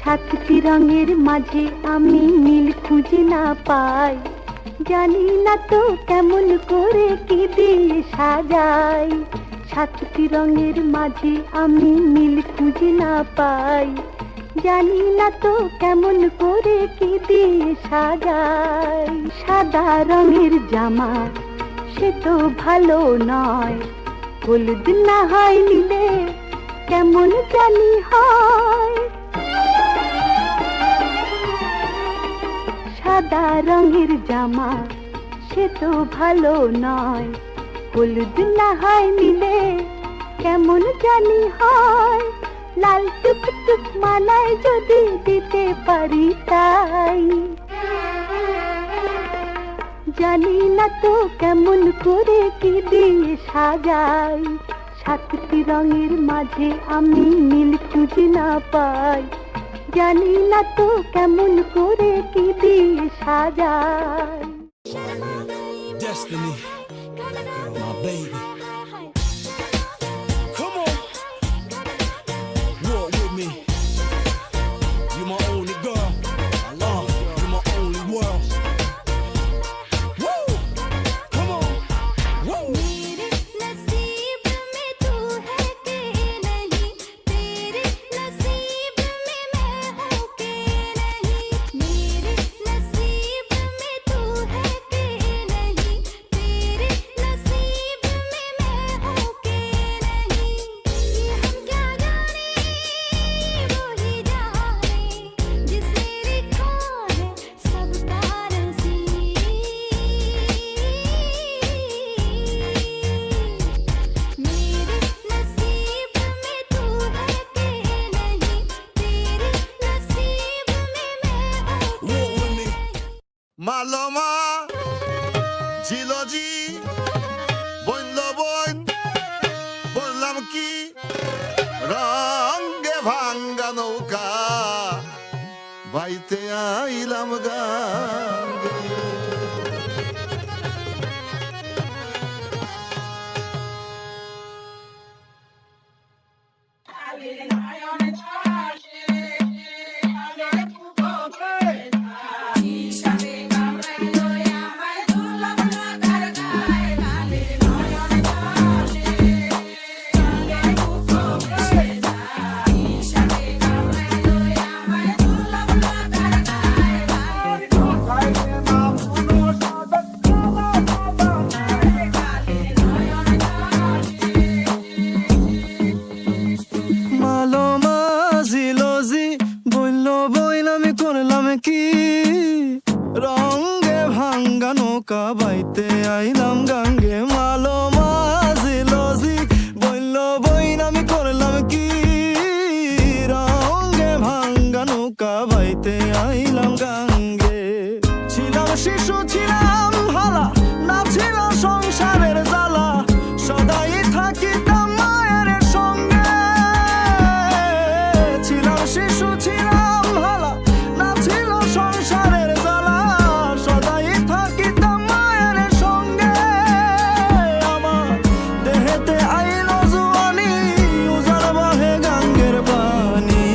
সাতটি রঙের মাঝে আমি নীল খুঁজে না পাই, জানি না তো কেমন করে কি দিয়ে সাজাই। সাতটি রঙের মাঝে আমি নীল খুঁজে না পাই, জানি না তো কেমন করে কি দিয়ে সাজাই। সাদা রঙের জামা সে তো ভালো নয়, হলুদ না হয় নিলে কেমন জানি হয়। সাদা রঙের জামা সে তো ভালো নয়, হলুদ না হয় নিলে কেমন জানি হয়। লাল টুকটুক মালায় যদি দিতে পারি তাই, জানি না তো কেমন করে কি দিয়ে সাজাই। সাতটি রঙের মাঝে আমি নীল খুঁজে না পাই, জানি না তো কেমন করে কি দিয়ে সাজাই। Destiny, my baby. Come on, walk with me. You're my only girl. I love you. You're my only world. Woo! Come on, woo! मेरे नसीब में तू है कि नहीं, तेरे नसीब में मैं हूँ कि नहीं। मेरे नसीब में तू है कि नहीं, तेरे नसीब में मैं हूँ कि नहीं। ये हम क्या जाने, वो ही जाने, जिसने लिखा है सबका नसीब। मेरे नसीब में तू है कि नहीं, तेरे नसीब में मैं हूँ कि Walk with me. মালমা জিলজি বইল বইন বললাম কি রঙে ভাঙ্গা নৌকা বাইতে আইলাম গাঙ্গে। মালমা জিলজি বইল বইল আমি করলাম কি রঙে ভাঙ্গা নৌকা বাইতে আইলাম গাঙ্গে। মালমা জিলজি বইল বইল আমি করলাম কি রঙে ভাঙ্গা নৌকা বাইতে আইলাম গাঙ্গে। ছিলাম শিশু ছিলাম ভালা, না ছিল সংসারের জ্বালা, সদাই থাকিতাম মায়ের সঙ্গে। ছিলাম শিশু ছিলাম ভালা, না ছিল সংসারের জ্বালা, সদাই থাকিতাম মায়ের সঙ্গে। আমার দেহেতে আইল জুয়ানি, উজাড় বাহে গাঙ্গের পানি।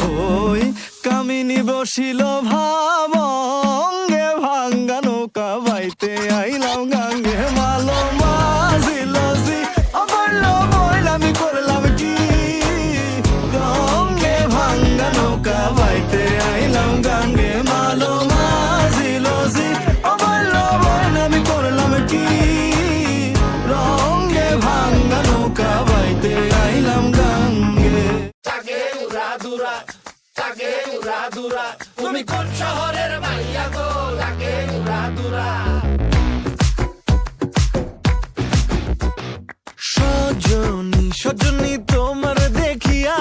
ওই কামিনী বসিল ভাবঙ্গে ভাঙ্গা নৌকা বাইতে আইলাম গাঙ্গে। মালমা জিলজি বলল বইল আমি করলাম কি রঙে ভাঙ্গা নৌকা বাইতে আইলাম গাঙ্গে। মালমা জিলজি বলল বইল আমি করলাম কি রঙে ভাঙ্গা নৌকা বাইতে আইলাম গাঙ্গে। তুমি কোন শহরের মাইয়া গো লাগে উড়া দুরা? সজনী সজনী তোমার দেখিয়া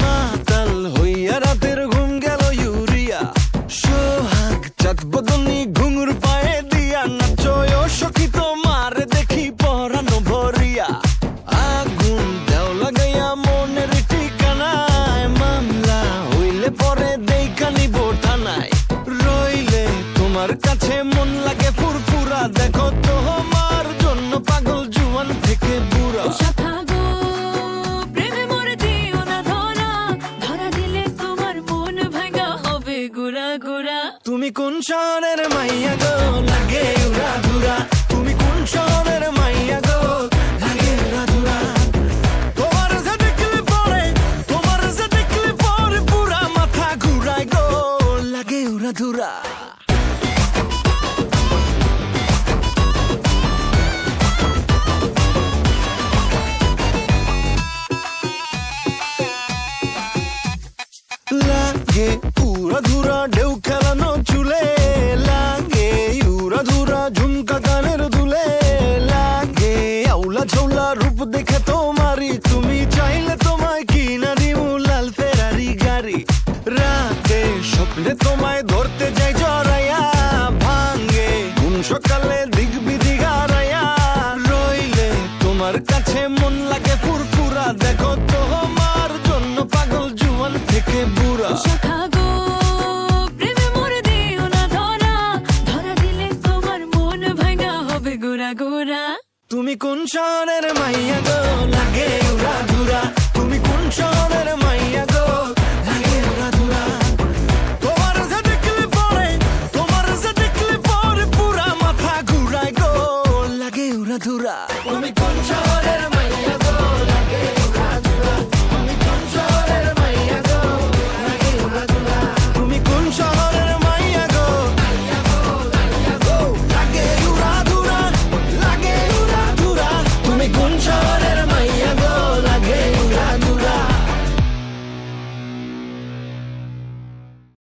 মাতাল হইয়া রাতের ঘুম গেল ইউরিয়া। সোহাগ চাঁদ বদনী ঘুঙুর পায়ে দিয়া নাচয় সখী তোমার দেখি পরানো ভরিয়া। আগুন দেও লাগাইয়া মনের ঠিকানায়, মামলা হইলে পরে দেইখানি বোটানায়। তুমি কোন শহরের মাইয়া গো লাগে উড়া ধুরা তুমি কোন শহরের মাইয়া গো লাগে উড়া ধুরা তোমার যে দেখলে পরে পুরা মাথা ঘুরায় গো লাগে উড়া ধুরা লাগে উড়া ধুরা ঢেউ খেলানো চুলে লাগে উড়া ধুরা ঝুমকা গানের দুলে লাগে আউলা ঝৌলা রূপ দেখে তোমারি তুমি চাইলে তোমায় কিনা দিমু লাল ফেরারি গাড়ি রাতে স্বপ্নে তোমায় ধরতে যাই জড়াইয়া ভাঙ্গে কোন সকালে দিক বিধি গারাইয়া রইলে তোমার কাছে মন লাগে ফুরফুরা দেখো তোমার জন্য পাগল জুয়ান থেকে বুড়া শাখা গো প্রেমে মোর দিও না ধরা ধরা দিলে তোমার মন ভাঙা হবে গোরা গোরা তুমি কোন শহরের মাইয়া গো লাগে উড়া ধুরা তুমি কোন শহরের মাইয়া গো লাগে উড়া ধুরা তোমার যে দেখলে পরে পুরা মাথা ঘুরায় গো লাগে উড়া ধুরা